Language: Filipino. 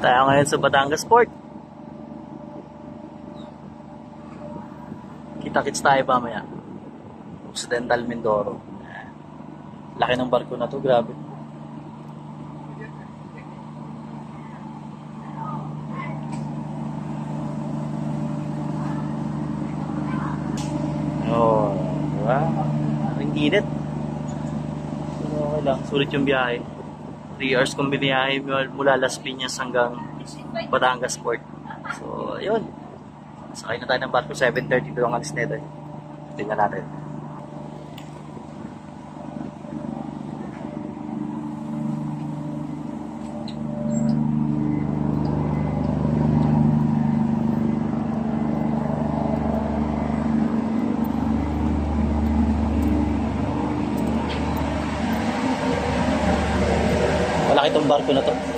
Tayo ngayon sa Batangas Port. Kita-kits tayo mamaya. Occidental Mindoro. Laki ng barko na to, grabe. Oh, diba? Ang init. Pero okay lang, sulit yung biyahe. 3 hours kong biniyahe mula Las Piñas hanggang Batangas Port. So, ayun. Sakay na tayo ng barko, 7:30 doon ang alis nito. Tingnan natin. Malaki itong barko na to.